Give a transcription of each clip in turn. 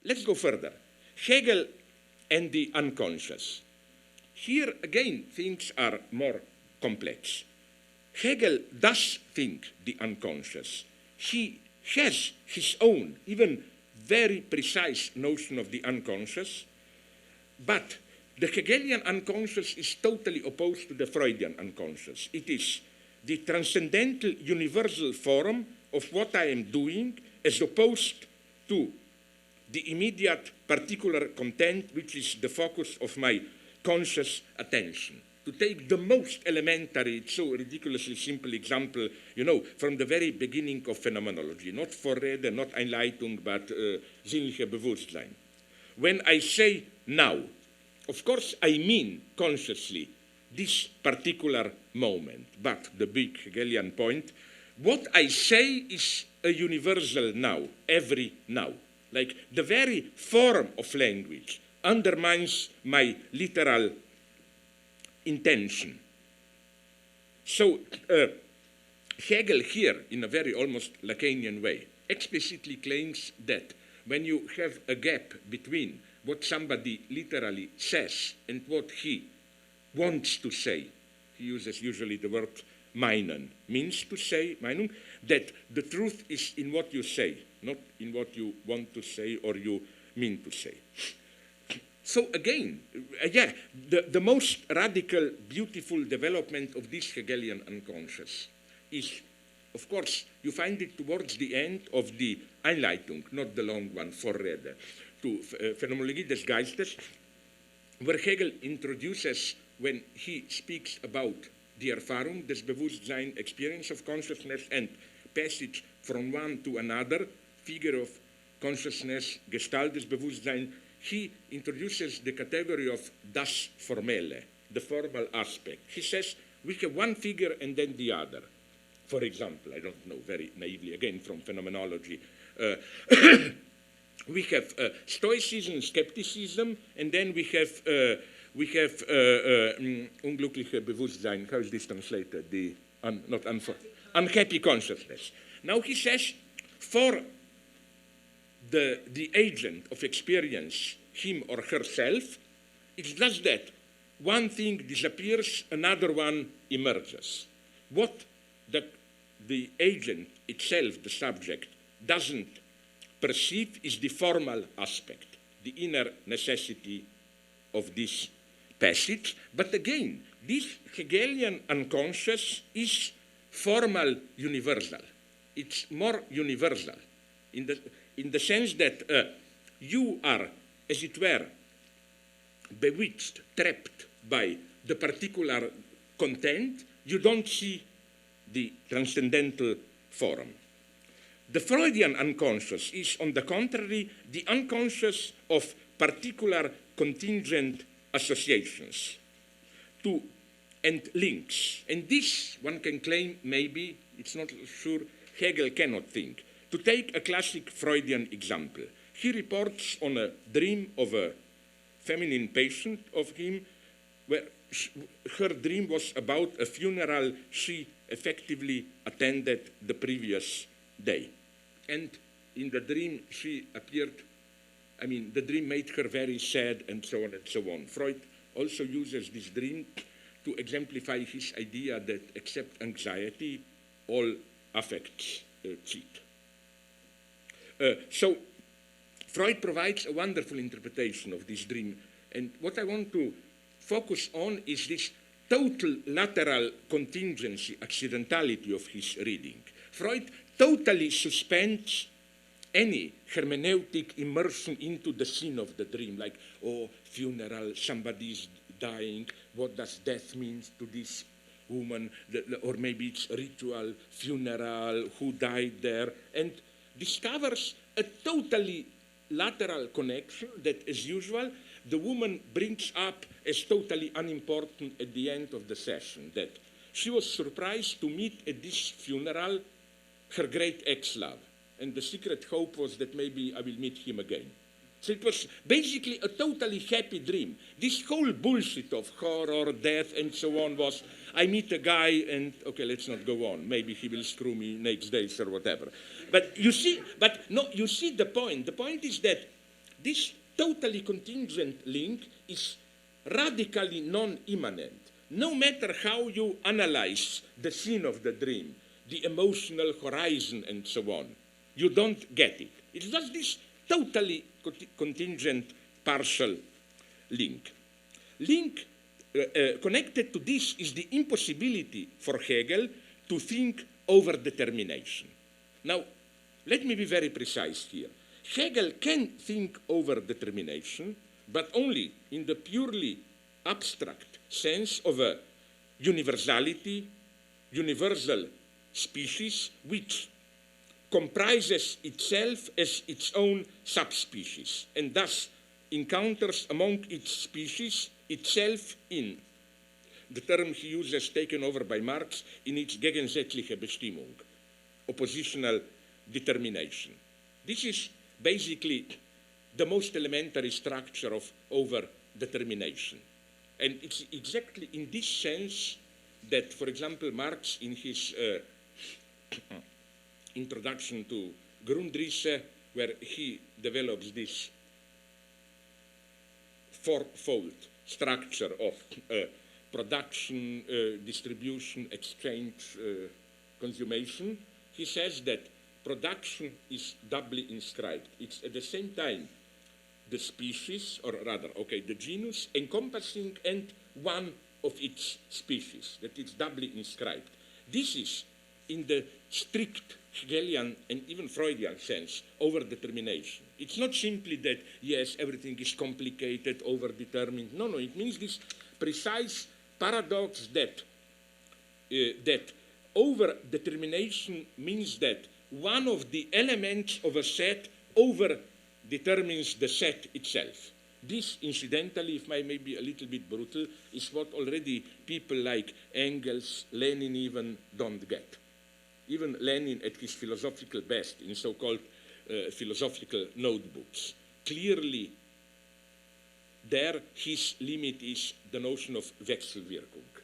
let's go further. Hegel and the unconscious. Here, again, things are more complex. Hegel does think the unconscious. He has his own, even very precise notion of the unconscious, but the Hegelian unconscious is totally opposed to the Freudian unconscious. It is the transcendental universal form of what I am doing as opposed to the immediate particular content, which is the focus of my conscious attention. To take the most elementary, it's so ridiculously simple example, you know, from the very beginning of phenomenology, not Vorrede, not Einleitung, but sinnliche Bewusstsein. When I say now, of course I mean consciously this particular moment, but the big Hegelian point, what I say is a universal now, every now. Like the very form of language undermines my literal intention. So Hegel here, in a very almost Lacanian way, explicitly claims that when you have a gap between what somebody literally says and what he wants to say, he uses usually the word meinen, means to say, Meinung, that the truth is in what you say, not in what you want to say or you mean to say. So again, the most radical, beautiful development of this Hegelian unconscious is, of course, you find it towards the end of the Einleitung, not the long one, Vorrede, to Phänomenologie des Geistes, where Hegel introduces, when he speaks about the Erfahrung, das Bewusstsein, experience of consciousness, and passage from one to another, figure of consciousness, Gestalt des Bewusstsein, he introduces the category of das Formelle, the formal aspect. He says, we have one figure and then the other. For example, I don't know, very naively, again from phenomenology, we have Stoicism, skepticism, and then we have unglückliche Bewusstsein. How is this translated? The unhappy consciousness. Now he says, for the agent of experience, him or herself, it's just that one thing disappears, another one emerges. What the agent itself, the subject, doesn't perceive is the formal aspect, the inner necessity of this passage. But again, this Hegelian unconscious is formal universal. It's more universal in the sense that you are, as it were, bewitched, trapped by the particular content. You don't see the transcendental form. The Freudian unconscious is, on the contrary, the unconscious of particular contingent associations and links. And this, one can claim, maybe, it's not sure, Hegel cannot think. To take a classic Freudian example, he reports on a dream of a feminine patient of him, where her dream was about a funeral she effectively attended the previous day. And in the dream, she appeared, I mean, the dream made her very sad and so on and so on. Freud also uses this dream to exemplify his idea that except anxiety, all affects cheat. So Freud provides a wonderful interpretation of this dream. And what I want to focus on is this total lateral contingency, accidentality of his reading. Freud totally suspends any hermeneutic immersion into the scene of the dream, like, oh, funeral, somebody's dying, what does death mean to this woman, or maybe it's ritual, funeral, who died there, and discovers a totally lateral connection that, as usual, the woman brings up as totally unimportant at the end of the session, that she was surprised to meet at this funeral her great ex-love. And the secret hope was that maybe I will meet him again. So it was basically a totally happy dream. This whole bullshit of horror, death, and so on was, I meet a guy and, okay, let's not go on. Maybe he will screw me next day or whatever. But you see, you see the point. The point is that this totally contingent link is radically non-immanent. No matter how you analyze the scene of the dream, the emotional horizon and so on, you don't get it. It's just this totally contingent partial link. Connected to this is the impossibility for Hegel to think over determination. Now, let me be very precise here. Hegel can think over determination, but only in the purely abstract sense of a universality, universal species, which comprises itself as its own subspecies, and thus encounters among its species itself in, the term he uses taken over by Marx, in its gegensätzliche Bestimmung, oppositional determination. This is basically the most elementary structure of over-determination. And it's exactly in this sense that, for example, Marx in his introduction to Grundrisse, where he develops this fourfold structure of production, distribution, exchange, consummation, he says that production is doubly inscribed. It's at the same time the species, or rather, okay, the genus encompassing and one of its species, that it's doubly inscribed. This is, in the strict Hegelian and even Freudian sense, over-determination. It's not simply that, yes, everything is complicated, over-determined. No, it means this precise paradox that, that over-determination means that one of the elements of a set over-determines the set itself. This, incidentally, if I may be a little bit brutal, is what already people like Engels, Lenin even don't get. Even Lenin at his philosophical best in so-called philosophical notebooks. Clearly, there his limit is the notion of Wechselwirkung.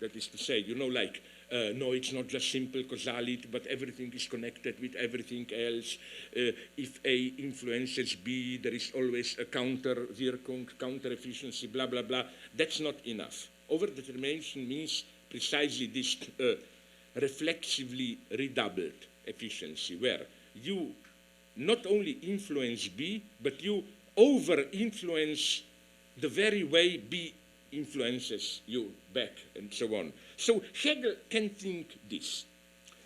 That is to say, you know, like, no, it's not just simple causality, but everything is connected with everything else. If A influences B, there is always a counter-Wirkung, counter-efficiency, blah, blah, blah. That's not enough. Over-determination means precisely this reflexively redoubled efficiency, where you not only influence B, but you over-influence the very way B influences you back, and so on. So Hegel can think this.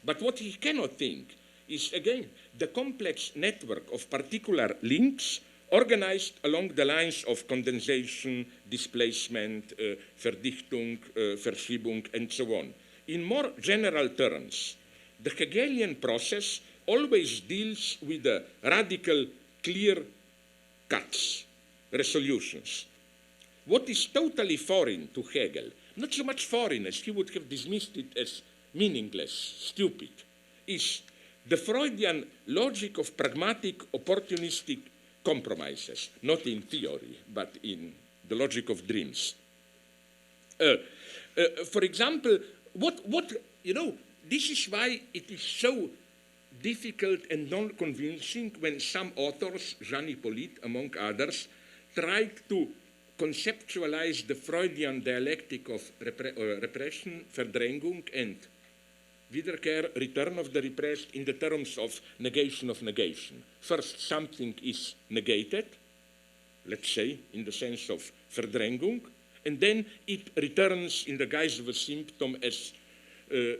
But what he cannot think is, again, the complex network of particular links organized along the lines of condensation, displacement, Verdichtung, Verschiebung, and so on. In more general terms, the Hegelian process always deals with the radical, clear cuts, resolutions. What is totally foreign to Hegel, not so much foreign as he would have dismissed it as meaningless, stupid, is the Freudian logic of pragmatic, opportunistic compromises, not in theory, but in the logic of dreams. For example, you know, this is why it is so difficult and non-convincing when some authors, Jean Hippolyte among others, tried to conceptualize the Freudian dialectic of repression, Verdrängung, and Wiederkehr, return of the repressed, in the terms of negation. First, something is negated, let's say, in the sense of Verdrängung, and then it returns in the guise of a symptom as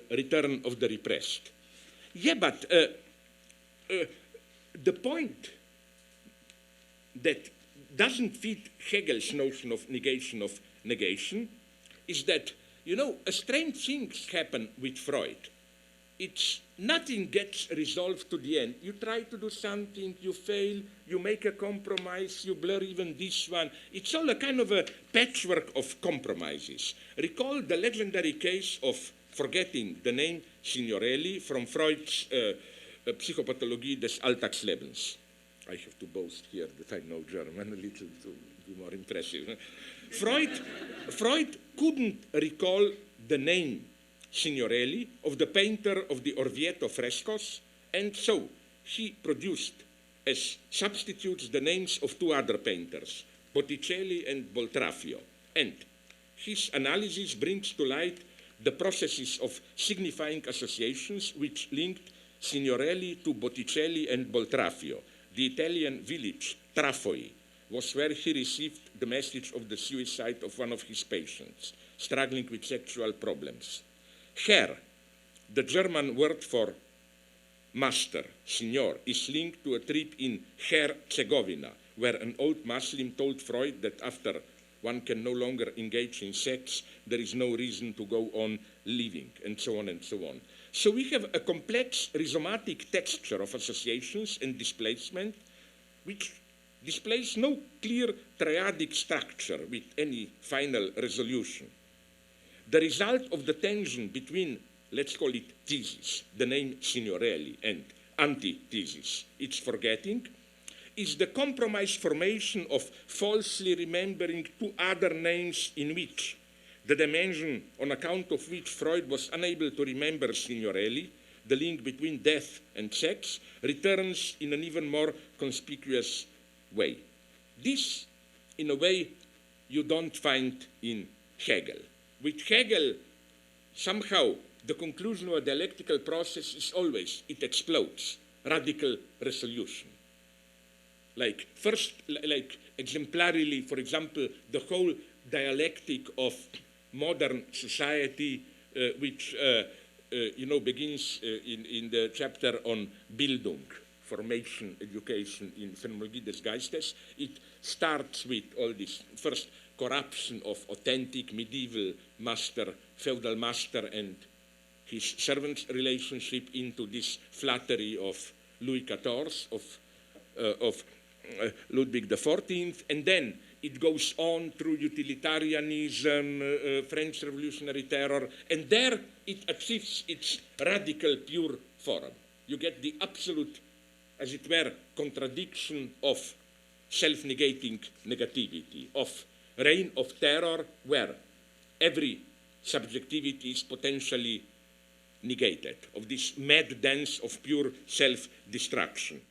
return of the repressed. Yeah, but the point that doesn't fit Hegel's notion of negation is that, you know, a strange things happen with Freud. It's nothing gets resolved to the end. You try to do something, you fail, you make a compromise, you blur even this one. It's all a kind of a patchwork of compromises. Recall the legendary case of forgetting the name Signorelli from Freud's Psychopathologie des Alltagslebens. I have to boast here that I know German a little to be more impressive. Freud couldn't recall the name Signorelli of the painter of the Orvieto frescoes, and so he produced as substitutes the names of two other painters, Botticelli and Boltraffio, and his analysis brings to light the processes of signifying associations which linked Signorelli to Botticelli and Boltraffio. The Italian village, Trafoi, was where he received the message of the suicide of one of his patients, struggling with sexual problems. Herr, the German word for master, signor, is linked to a trip in Herzegovina, where an old Muslim told Freud that after one can no longer engage in sex, there is no reason to go on living, and so on and so on. So we have a complex rhizomatic texture of associations and displacement, which displays no clear triadic structure with any final resolution. The result of the tension between, let's call it thesis, the name Signorelli, and antithesis, its forgetting, is the compromise formation of falsely remembering two other names in which the dimension on account of which Freud was unable to remember Signorelli, the link between death and sex, returns in an even more conspicuous way. This, in a way, you don't find in Hegel. With Hegel, somehow, the conclusion of a dialectical process is always, it explodes, radical resolution. Like, first, like exemplarily, for example, the whole dialectic of modern society, which begins in the chapter on Bildung, formation, education in Phänomenologie des Geistes. It starts with all this first corruption of authentic medieval master, feudal master, and his servant relationship into this flattery of Louis XIV, of Ludwig XIV, and then it goes on through utilitarianism, French Revolutionary Terror, and there it achieves its radical pure form. You get the absolute, as it were, contradiction of self-negating negativity, of reign of terror where every subjectivity is potentially negated, of this mad dance of pure self-destruction.